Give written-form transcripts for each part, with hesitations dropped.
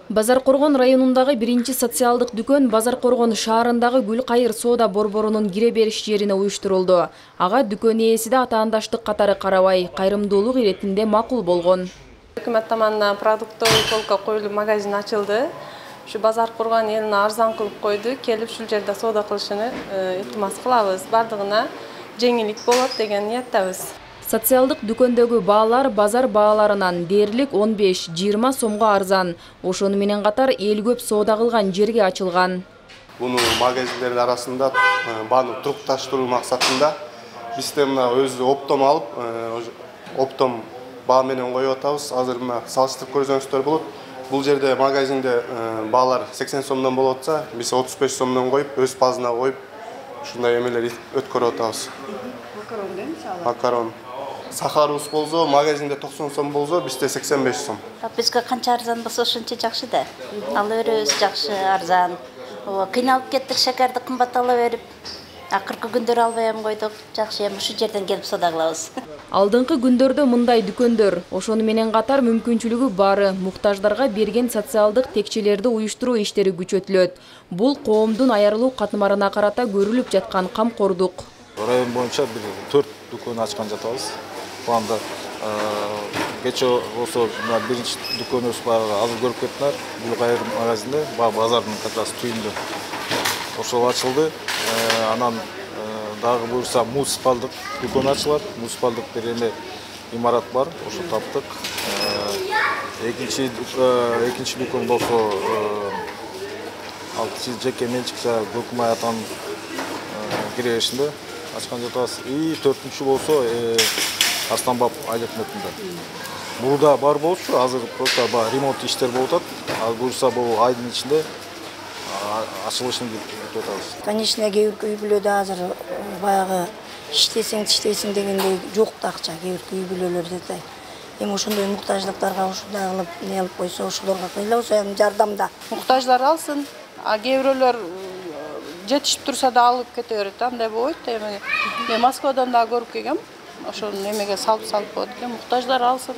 Базаркоргон районундагы биринчи социалдык дүкөн Базаркоргон шаарындагы Гүлкайыр соода борборунун кире бериш жерине уюштурулду. Ага дүкөн ээси да атаандаштык катары карабай, кайрымдуулук иретинде макул болгон. Өкмөт таманынан продуктовый полка коюлуп магазин ачылды. Ушу Базаркоргон элине арзан кылып койду. Келип ушул жерде соода кылышыны илтимас кылабыз. Бардыгына жеңилдик болот деген ниеттебиз. Социалдык дүкөндөгү баалар базар бааларынан дээрлик 15-20 сомго арзан. Ошону менен катар эл көп соода кылган жерге ачылган. Буну магазиндердин арасында бааны турукташтыруу максатында бизде мына өзү оптом алып, оптом баа менен коюп атабыз. Азыр мына салыштырып көрсөңүздөр болот. Бул жерде магазинде баалар 80 сомдон болуп атса, биз 35 сомдон коюп, өз базына коюп, ушундай эмелер өткөрүп атабыз. Макарон дейм мисалы. Макарон. Сахарус болсо, магазинде 90 сом болсо, бизде 85 сом. Бизге канча арзан болсо ошончо жакшы да. Ала беребиз жакшы, арзан. Кыйналып кеттик шекерди кымбат ала берип. Акыркы күндөр албай койдук. Жакшы эми ушу жерден келип соода кылабыз. Алдыңкы күндөрдө мындай дүкөндөр, ошону менен катар мүмкүнчүлүгү бары муктаждарга берген социалдык текчелерди уюштуруу иштери күчөтүлөт. Бул коомдун аярылуу катмарына карата көрүлүп жаткан камкордук. Район боюнча 4 дүкөн ачкан жатабыз. Анда кече болсо биринчи дүкөнүбүз азыр көрүп кеттиңер. Гүлкайыр магазинде базардын как раз түйүндө ошол ачылды. Анан дагы буюрса муниципалдык дүкөн ачылат. Муниципалдык бир эме имарат бар, ошо таптык. Экинчи дүкөн болсо ал жеке менчик Көкмай атанын кире беришинде ачкан жатабыз. И 4-чү болсо Арсланбап айыл өкмөтүндө. Мурда бар болчу, азыр просто ремонт иштер болуп атат. Ал буюрса бул айдын ичинде ачылышын күтүп атабыз. Конечно, кээ бир үй бүлөдө азыр баягы иштесең дегендей жок да акча кээ бир үй бүлөлөрдө да. Эми ошондой муктаждыктарга ушундай кылып не алып койсо, ошолорго кыйлабыз, жардамда. Муктаждар алсын, а кээ бирөөлөр жетишип турса да алып кете берет. Андай болбойт. Эми мен Москвадан да көрүп келгем. Ошол немеге салып коет экен. Муктаждар алсын.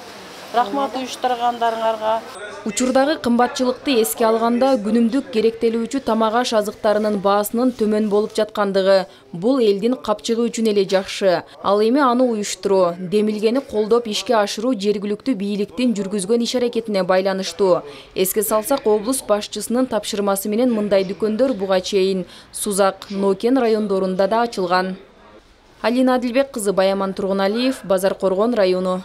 Рахмат уюштургандарыңарга. Учурдагы кымбатчылыкты эске алганда күнүмдүк керектелүүчү тамак аш азыктарынын баасынын төмөн болуп жаткандыгы бул элдин капчыгы үчүн эле жакшы. Ал эми аны уюштуруу, демилгени колдоп ишке ашыруу жергиликтүү бийликтин жүргүзгөн иш-аракетине байланыштуу. Эске салсак, облус башчысынын тапшырмасы менен мындай дүкөндөр буга чейин Сузак, Нокен райондорунда да ачылган. Алина Адилбек кызы, Баяман Тургуналиев, Базаркоргон району.